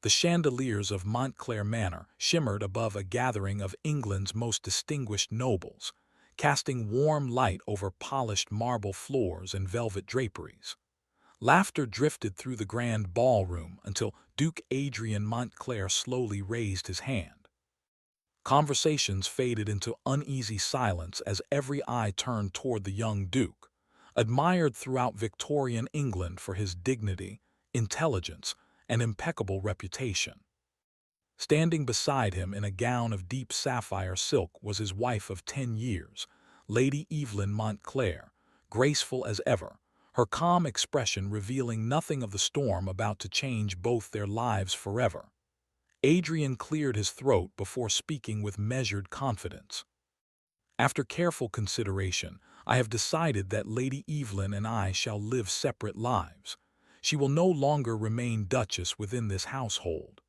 The chandeliers of Montclair Manor shimmered above a gathering of England's most distinguished nobles, casting warm light over polished marble floors and velvet draperies. Laughter drifted through the grand ballroom until Duke Adrian Montclair slowly raised his hand. Conversations faded into uneasy silence as every eye turned toward the young duke, admired throughout Victorian England for his dignity, intelligence, and impeccable reputation. Standing beside him in a gown of deep sapphire silk was his wife of 10 years, Lady Evelyn Montclair, graceful as ever, her calm expression revealing nothing of the storm about to change both their lives forever. Adrian cleared his throat before speaking with measured confidence. After careful consideration, I have decided that Lady Evelyn and I shall live separate lives. She will no longer remain Duchess within this household.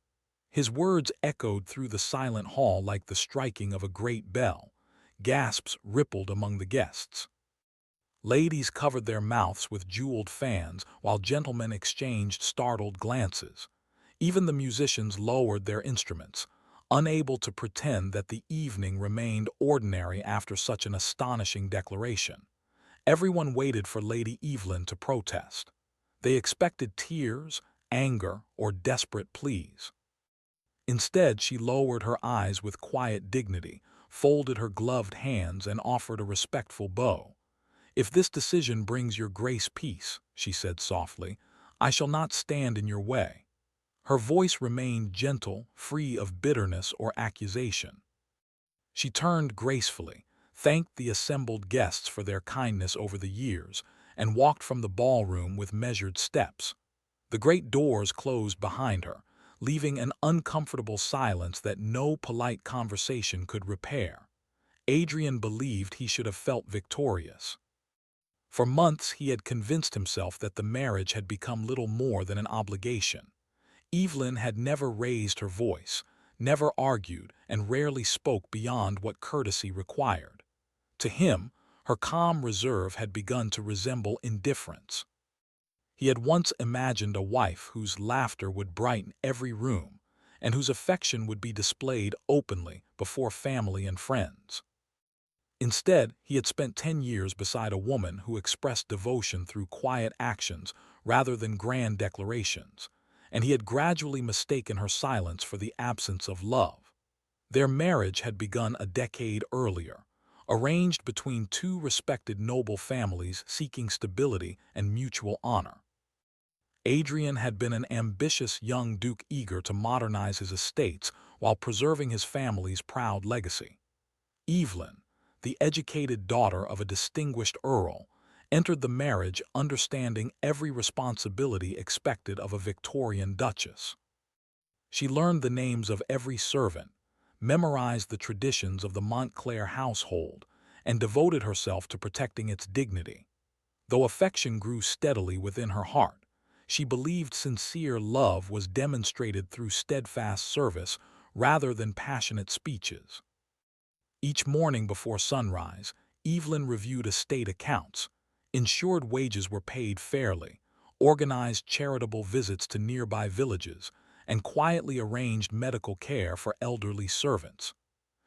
His words echoed through the silent hall like the striking of a great bell. Gasps rippled among the guests. Ladies covered their mouths with jeweled fans while gentlemen exchanged startled glances. Even the musicians lowered their instruments, unable to pretend that the evening remained ordinary after such an astonishing declaration. Everyone waited for Lady Evelyn to protest. They expected tears, anger, or desperate pleas. Instead, she lowered her eyes with quiet dignity, folded her gloved hands, and offered a respectful bow. "If this decision brings your grace peace," she said softly, "I shall not stand in your way." Her voice remained gentle, free of bitterness or accusation. She turned gracefully, thanked the assembled guests for their kindness over the years, and walked from the ballroom with measured steps. The great doors closed behind her, leaving an uncomfortable silence that no polite conversation could repair. Adrian believed he should have felt victorious. For months he had convinced himself that the marriage had become little more than an obligation. Evelyn had never raised her voice, never argued, and rarely spoke beyond what courtesy required. To him, her calm reserve had begun to resemble indifference. He had once imagined a wife whose laughter would brighten every room, and whose affection would be displayed openly before family and friends. Instead, he had spent 10 years beside a woman who expressed devotion through quiet actions rather than grand declarations, and he had gradually mistaken her silence for the absence of love. Their marriage had begun a decade earlier, arranged between two respected noble families seeking stability and mutual honor. Adrian had been an ambitious young duke eager to modernize his estates while preserving his family's proud legacy. Evelyn, the educated daughter of a distinguished earl, entered the marriage understanding every responsibility expected of a Victorian duchess. She learned the names of every servant, memorized the traditions of the Montclair household, and devoted herself to protecting its dignity. Though affection grew steadily within her heart, she believed sincere love was demonstrated through steadfast service rather than passionate speeches. Each morning before sunrise, Evelyn reviewed estate accounts, ensured wages were paid fairly, organized charitable visits to nearby villages, and quietly arranged medical care for elderly servants.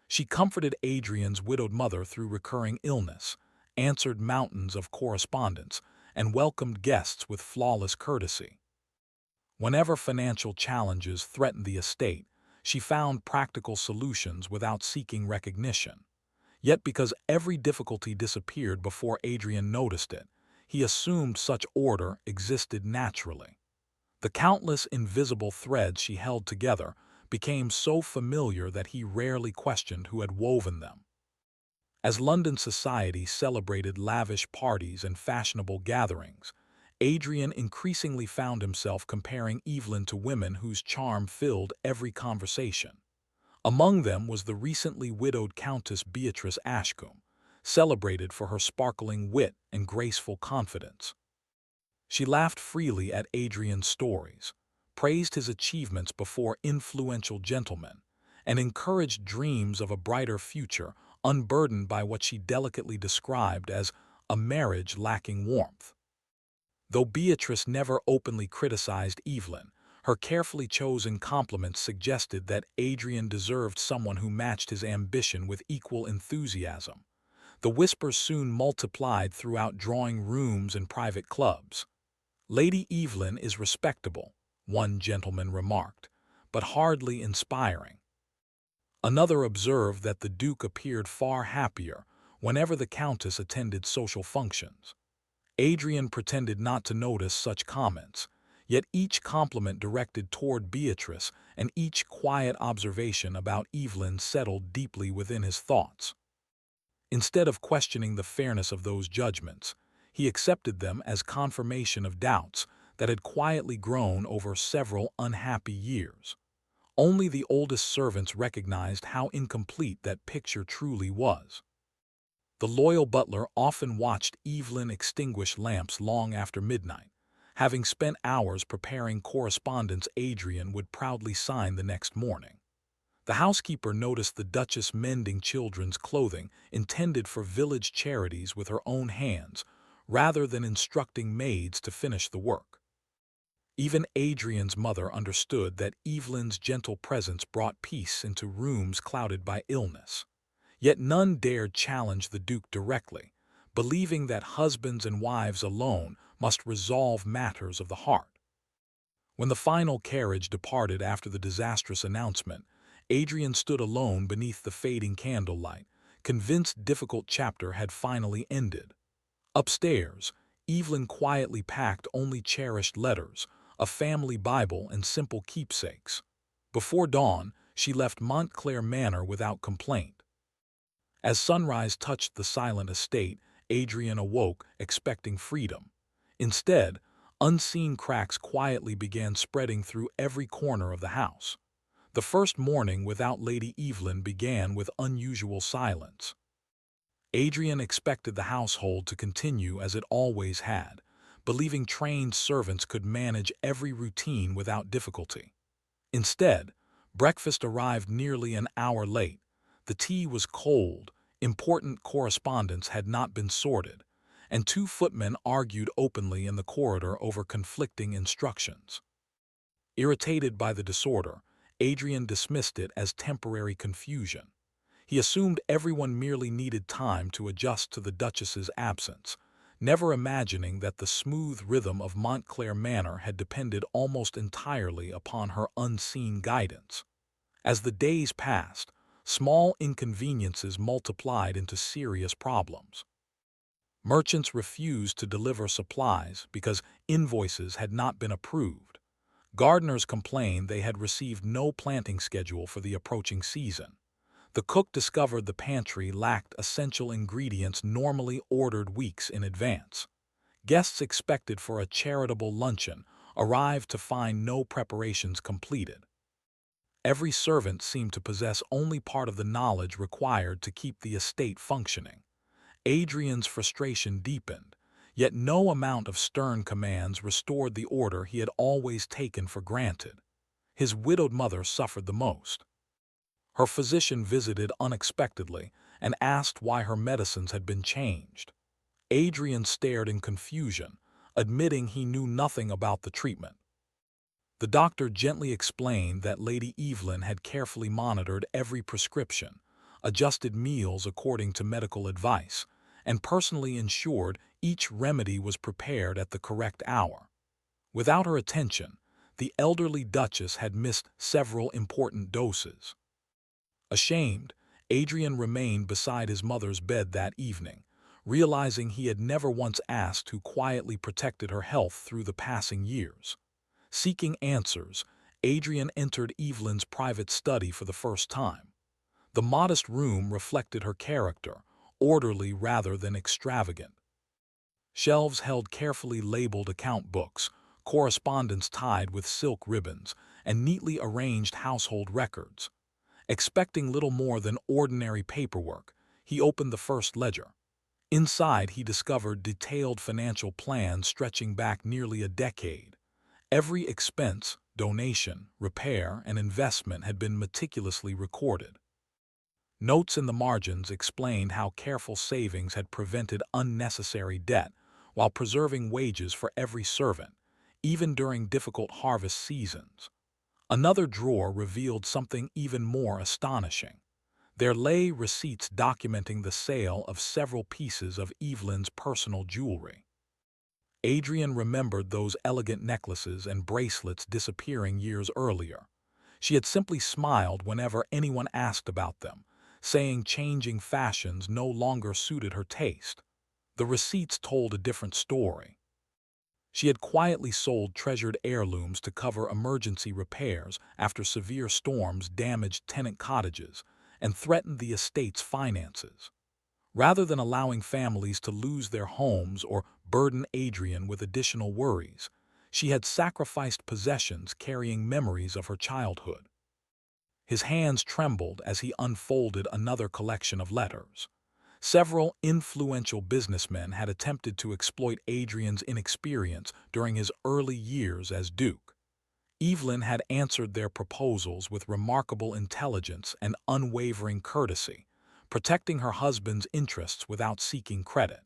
She comforted Adrian's widowed mother through recurring illness, answered mountains of correspondence, and welcomed guests with flawless courtesy. Whenever financial challenges threatened the estate, she found practical solutions without seeking recognition. Yet because every difficulty disappeared before Adrian noticed it, he assumed such order existed naturally. The countless invisible threads she held together became so familiar that he rarely questioned who had woven them. As London society celebrated lavish parties and fashionable gatherings, Adrian increasingly found himself comparing Evelyn to women whose charm filled every conversation. Among them was the recently widowed Countess Beatrice Ashcombe, celebrated for her sparkling wit and graceful confidence. She laughed freely at Adrian's stories, praised his achievements before influential gentlemen, and encouraged dreams of a brighter future unburdened by what she delicately described as a marriage lacking warmth. Though Beatrice never openly criticized Evelyn, Her carefully chosen compliments suggested that Adrian deserved someone who matched his ambition with equal enthusiasm. The whispers soon multiplied throughout drawing rooms and private clubs. "Lady Evelyn is respectable," one gentleman remarked, "but hardly inspiring." Another observed that the Duke appeared far happier whenever the Countess attended social functions. Adrian pretended not to notice such comments, yet each compliment directed toward Beatrice and each quiet observation about Evelyn settled deeply within his thoughts. Instead of questioning the fairness of those judgments, he accepted them as confirmation of doubts that had quietly grown over several unhappy years. Only the oldest servants recognized how incomplete that picture truly was. The loyal butler often watched Evelyn extinguish lamps long after midnight. Having spent hours preparing correspondence Adrian would proudly sign the next morning. The housekeeper noticed the Duchess mending children's clothing intended for village charities with her own hands, rather than instructing maids to finish the work. Even Adrian's mother understood that Evelyn's gentle presence brought peace into rooms clouded by illness. Yet none dared challenge the Duke directly, believing that husbands and wives alone must resolve matters of the heart. When the final carriage departed after the disastrous announcement, Adrian stood alone beneath the fading candlelight, convinced difficult chapter had finally ended. Upstairs, Evelyn quietly packed only cherished letters, a family Bible, and simple keepsakes. Before dawn, she left Montclair Manor without complaint. As sunrise touched the silent estate, Adrian awoke, expecting freedom. Instead, unseen cracks quietly began spreading through every corner of the house. The first morning without Lady Evelyn began with unusual silence. Adrian expected the household to continue as it always had, believing trained servants could manage every routine without difficulty. Instead, breakfast arrived nearly an hour late. The tea was cold, important correspondence had not been sorted, and two footmen argued openly in the corridor over conflicting instructions. Irritated by the disorder, Adrian dismissed it as temporary confusion. He assumed everyone merely needed time to adjust to the Duchess's absence, never imagining that the smooth rhythm of Montclair Manor had depended almost entirely upon her unseen guidance. As the days passed, small inconveniences multiplied into serious problems. Merchants refused to deliver supplies because invoices had not been approved. Gardeners complained they had received no planting schedule for the approaching season. The cook discovered the pantry lacked essential ingredients normally ordered weeks in advance. Guests expected for a charitable luncheon arrived to find no preparations completed. Every servant seemed to possess only part of the knowledge required to keep the estate functioning. Adrian's frustration deepened, yet no amount of stern commands restored the order he had always taken for granted. His widowed mother suffered the most. Her physician visited unexpectedly and asked why her medicines had been changed. Adrian stared in confusion, admitting he knew nothing about the treatment. The doctor gently explained that Lady Evelyn had carefully monitored every prescription, adjusted meals according to medical advice, and personally ensured each remedy was prepared at the correct hour. Without her attention, the elderly Duchess had missed several important doses. Ashamed, Adrian remained beside his mother's bed that evening, realizing he had never once asked who quietly protected her health through the passing years. Seeking answers, Adrian entered Evelyn's private study for the first time. The modest room reflected her character, orderly rather than extravagant. Shelves held carefully labeled account books, correspondence tied with silk ribbons, and neatly arranged household records. Expecting little more than ordinary paperwork, he opened the first ledger. Inside, he discovered detailed financial plans stretching back nearly a decade. Every expense, donation, repair, and investment had been meticulously recorded. Notes in the margins explained how careful savings had prevented unnecessary debt while preserving wages for every servant. even during difficult harvest seasons. Another drawer revealed something even more astonishing. There lay receipts documenting the sale of several pieces of Evelyn's personal jewelry. Adrian remembered those elegant necklaces and bracelets disappearing years earlier. She had simply smiled whenever anyone asked about them, saying changing fashions no longer suited her taste. The receipts told a different story. She had quietly sold treasured heirlooms to cover emergency repairs after severe storms damaged tenant cottages and threatened the estate's finances. Rather than allowing families to lose their homes or burden Adrian with additional worries, she had sacrificed possessions carrying memories of her childhood. His hands trembled as he unfolded another collection of letters. Several influential businessmen had attempted to exploit Adrian's inexperience during his early years as Duke. Evelyn had answered their proposals with remarkable intelligence and unwavering courtesy, protecting her husband's interests without seeking credit.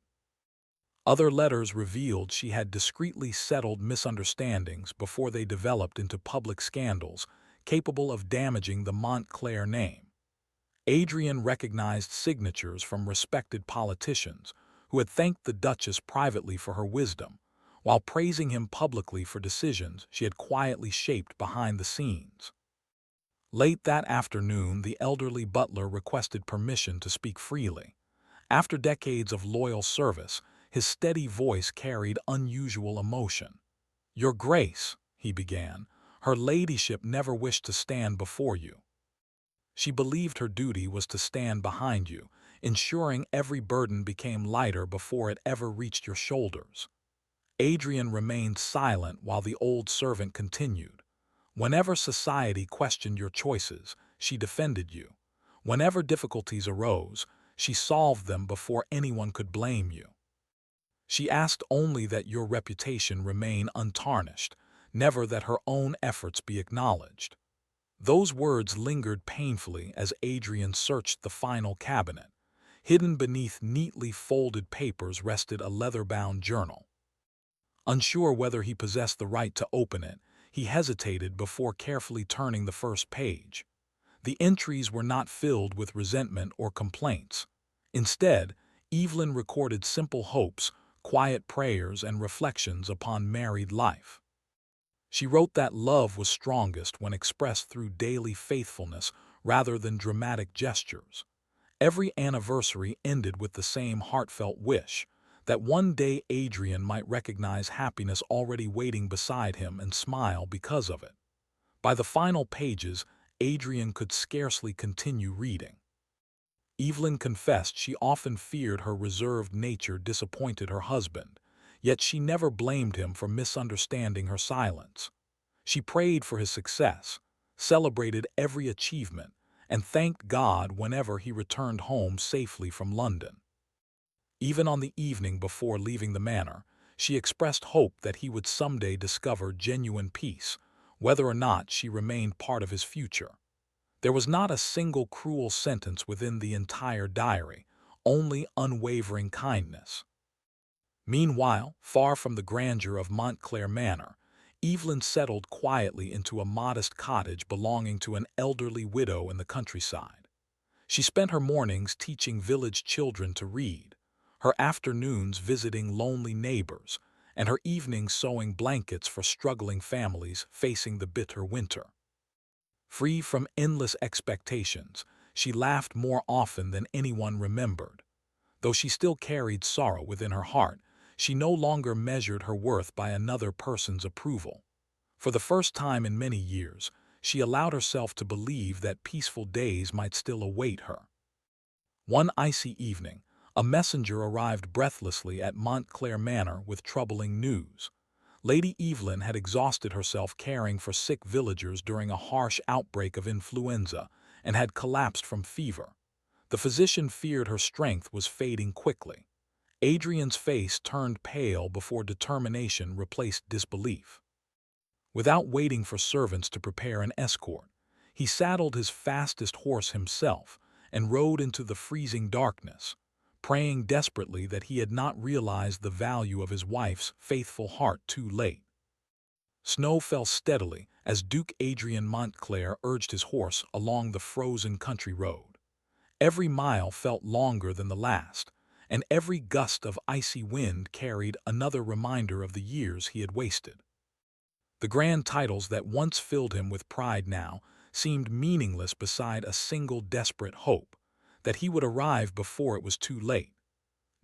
Other letters revealed she had discreetly settled misunderstandings before they developed into public scandals capable of damaging the Montclair name. Adrian recognized signatures from respected politicians who had thanked the Duchess privately for her wisdom, while praising him publicly for decisions she had quietly shaped behind the scenes. Late that afternoon, the elderly butler requested permission to speak freely. After decades of loyal service, his steady voice carried unusual emotion. "Your Grace," he began, "her ladyship never wished to stand before you. She believed her duty was to stand behind you, ensuring every burden became lighter before it ever reached your shoulders." Adrian remained silent while the old servant continued. "Whenever society questioned your choices, she defended you. Whenever difficulties arose, she solved them before anyone could blame you. She asked only that your reputation remain untarnished, never that her own efforts be acknowledged." Those words lingered painfully as Adrian searched the final cabinet. Hidden beneath neatly folded papers rested a leather-bound journal. Unsure whether he possessed the right to open it, he hesitated before carefully turning the first page. The entries were not filled with resentment or complaints. Instead, Evelyn recorded simple hopes, quiet prayers, and reflections upon married life. She wrote that love was strongest when expressed through daily faithfulness rather than dramatic gestures. Every anniversary ended with the same heartfelt wish, that one day Adrian might recognize happiness already waiting beside him and smile because of it. By the final pages, Adrian could scarcely continue reading. Evelyn confessed she often feared her reserved nature disappointed her husband, yet she never blamed him for misunderstanding her silence. She prayed for his success, celebrated every achievement, and thanked God whenever he returned home safely from London. Even on the evening before leaving the manor, she expressed hope that he would someday discover genuine peace, whether or not she remained part of his future. There was not a single cruel sentence within the entire diary, only unwavering kindness. Meanwhile, far from the grandeur of Montclair Manor, Evelyn settled quietly into a modest cottage belonging to an elderly widow in the countryside. She spent her mornings teaching village children to read, her afternoons visiting lonely neighbors, and her evenings sewing blankets for struggling families facing the bitter winter. Free from endless expectations, she laughed more often than anyone remembered. Though she still carried sorrow within her heart, she no longer measured her worth by another person's approval. For the first time in many years, she allowed herself to believe that peaceful days might still await her. One icy evening, a messenger arrived breathlessly at Montclair Manor with troubling news. Lady Evelyn had exhausted herself caring for sick villagers during a harsh outbreak of influenza and had collapsed from fever. The physician feared her strength was fading quickly. Adrian's face turned pale before determination replaced disbelief. Without waiting for servants to prepare an escort, he saddled his fastest horse himself and rode into the freezing darkness, praying desperately that he had not realized the value of his wife's faithful heart too late. Snow fell steadily as Duke Adrian Montclair urged his horse along the frozen country road. Every mile felt longer than the last, and every gust of icy wind carried another reminder of the years he had wasted. The grand titles that once filled him with pride now seemed meaningless beside a single desperate hope that he would arrive before it was too late.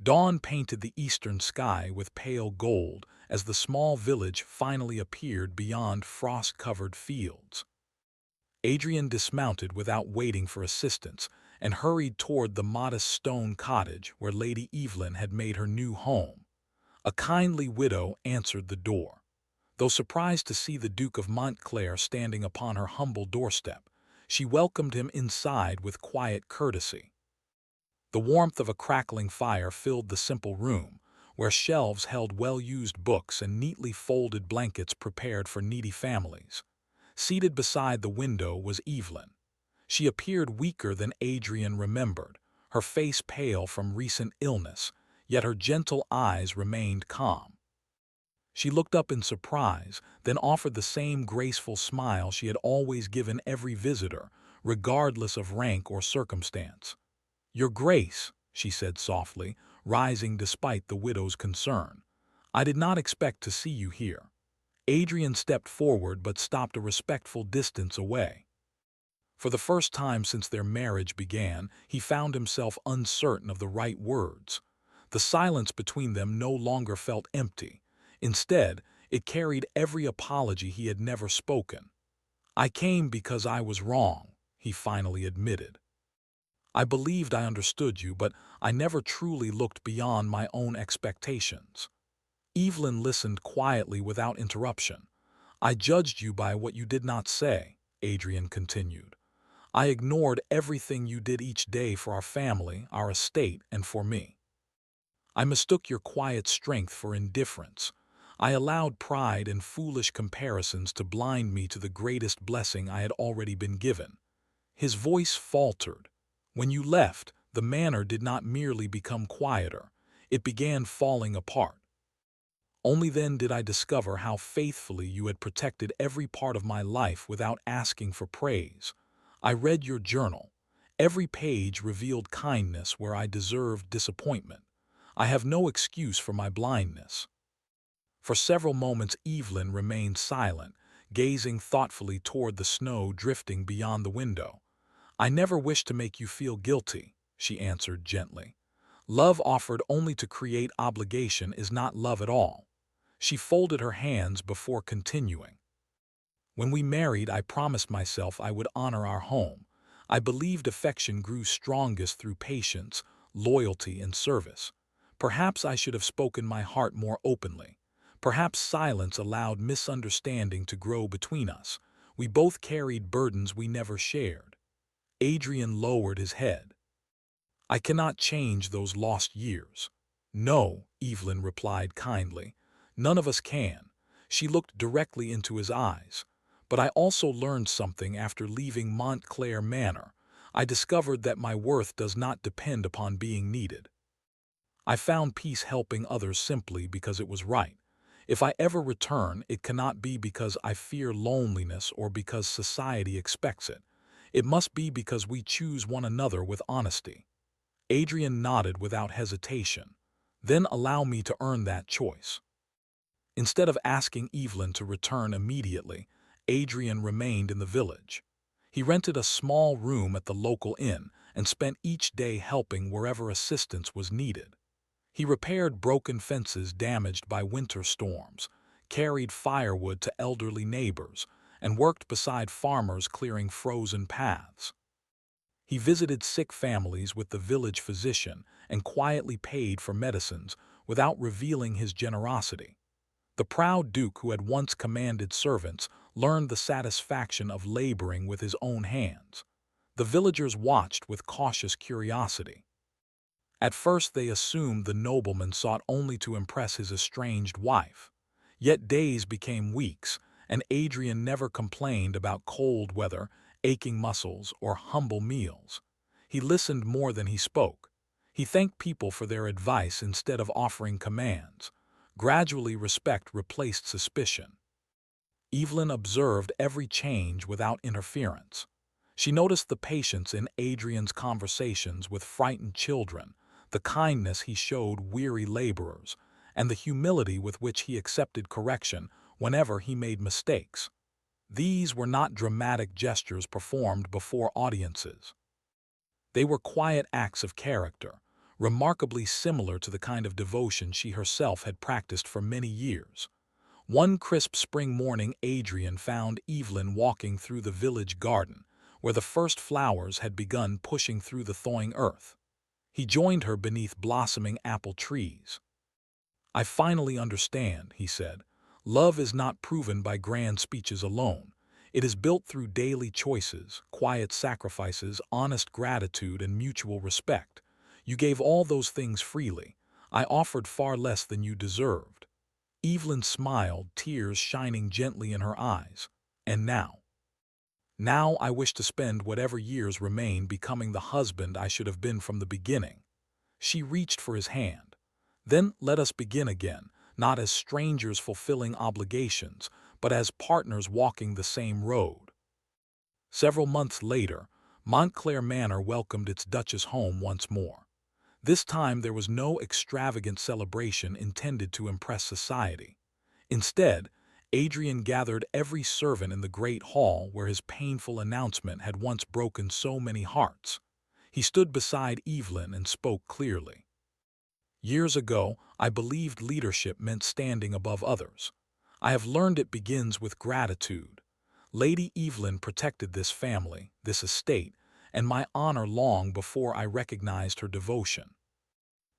Dawn painted the eastern sky with pale gold as the small village finally appeared beyond frost-covered fields. Adrian dismounted without waiting for assistance and hurried toward the modest stone cottage where Lady Evelyn had made her new home. A kindly widow answered the door. Though surprised to see the Duke of Montclair standing upon her humble doorstep, she welcomed him inside with quiet courtesy. The warmth of a crackling fire filled the simple room, where shelves held well-used books and neatly folded blankets prepared for needy families. Seated beside the window was Evelyn. She appeared weaker than Adrian remembered, her face pale from recent illness, yet her gentle eyes remained calm. She looked up in surprise, then offered the same graceful smile she had always given every visitor, regardless of rank or circumstance. "Your Grace," she said softly, rising despite the widow's concern, "I did not expect to see you here." Adrian stepped forward but stopped a respectful distance away. For the first time since their marriage began, he found himself uncertain of the right words. The silence between them no longer felt empty. Instead, it carried every apology he had never spoken. "I came because I was wrong," he finally admitted. "I believed I understood you, but I never truly looked beyond my own expectations." Evelyn listened quietly without interruption. "I judged you by what you did not say," Adrian continued. "I ignored everything you did each day for our family, our estate, and for me. I mistook your quiet strength for indifference. I allowed pride and foolish comparisons to blind me to the greatest blessing I had already been given." His voice faltered. "When you left, the manor did not merely become quieter, it began falling apart. Only then did I discover how faithfully you had protected every part of my life without asking for praise. I read your journal. Every page revealed kindness where I deserved disappointment. I have no excuse for my blindness." For several moments Evelyn remained silent, gazing thoughtfully toward the snow drifting beyond the window. "I never wished to make you feel guilty," she answered gently. "Love offered only to create obligation is not love at all." She folded her hands before continuing. "When we married, I promised myself I would honor our home. I believed affection grew strongest through patience, loyalty, and service. Perhaps I should have spoken my heart more openly. Perhaps silence allowed misunderstanding to grow between us. We both carried burdens we never shared." Adrian lowered his head. "I cannot change those lost years." "No," Evelyn replied kindly. "None of us can." She looked directly into his eyes. "But I also learned something after leaving Montclair Manor. I discovered that my worth does not depend upon being needed. I found peace helping others simply because it was right. If I ever return, it cannot be because I fear loneliness or because society expects it. It must be because we choose one another with honesty." Adrian nodded without hesitation. "Then allow me to earn that choice." Instead of asking Evelyn to return immediately, Adrian remained in the village. He rented a small room at the local inn and spent each day helping wherever assistance was needed. He repaired broken fences damaged by winter storms, carried firewood to elderly neighbors, and worked beside farmers clearing frozen paths. He visited sick families with the village physician and quietly paid for medicines without revealing his generosity. The proud duke who had once commanded servants learned the satisfaction of laboring with his own hands. The villagers watched with cautious curiosity. At first they assumed the nobleman sought only to impress his estranged wife. Yet days became weeks, and Adrian never complained about cold weather, aching muscles, or humble meals. He listened more than he spoke. He thanked people for their advice instead of offering commands. Gradually respect replaced suspicion. Evelyn observed every change without interference. She noticed the patience in Adrian's conversations with frightened children, the kindness he showed weary laborers, and the humility with which he accepted correction whenever he made mistakes. These were not dramatic gestures performed before audiences. They were quiet acts of character, remarkably similar to the kind of devotion she herself had practiced for many years. One crisp spring morning, Adrian found Evelyn walking through the village garden, where the first flowers had begun pushing through the thawing earth. He joined her beneath blossoming apple trees. "I finally understand," he said. "Love is not proven by grand speeches alone. It is built through daily choices, quiet sacrifices, honest gratitude, and mutual respect. You gave all those things freely. I offered far less than you deserved." Evelyn smiled, tears shining gently in her eyes. "And now? Now I wish to spend whatever years remain becoming the husband I should have been from the beginning." She reached for his hand. "Then let us begin again, not as strangers fulfilling obligations, but as partners walking the same road." Several months later, Montclair Manor welcomed its Duchess home once more. This time there was no extravagant celebration intended to impress society. Instead, Adrian gathered every servant in the great hall where his painful announcement had once broken so many hearts. He stood beside Evelyn and spoke clearly. "Years ago, I believed leadership meant standing above others. I have learned it begins with gratitude. Lady Evelyn protected this family, this estate, and my honor long before I recognized her devotion.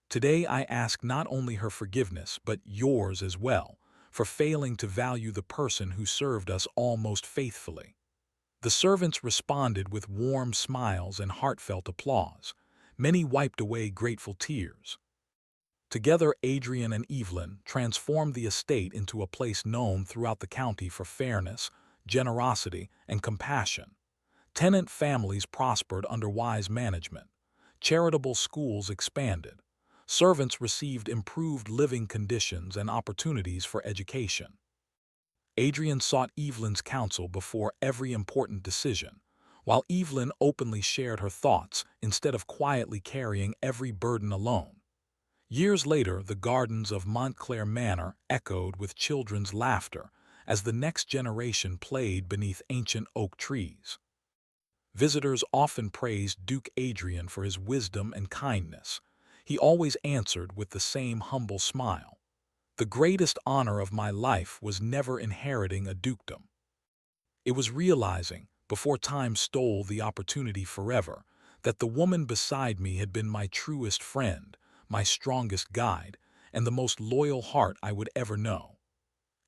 Today I ask not only her forgiveness, but yours as well, for failing to value the person who served us all most faithfully." The servants responded with warm smiles and heartfelt applause. Many wiped away grateful tears. Together, Adrian and Evelyn transformed the estate into a place known throughout the county for fairness, generosity, and compassion. Tenant families prospered under wise management. Charitable schools expanded. Servants received improved living conditions and opportunities for education. Adrian sought Evelyn's counsel before every important decision, while Evelyn openly shared her thoughts instead of quietly carrying every burden alone. Years later, the gardens of Montclair Manor echoed with children's laughter as the next generation played beneath ancient oak trees. Visitors often praised Duke Adrian for his wisdom and kindness. He always answered with the same humble smile. "The greatest honor of my life was never inheriting a dukedom. It was realizing, before time stole the opportunity forever, that the woman beside me had been my truest friend, my strongest guide, and the most loyal heart I would ever know."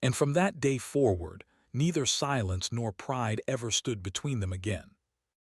And from that day forward, neither silence nor pride ever stood between them again.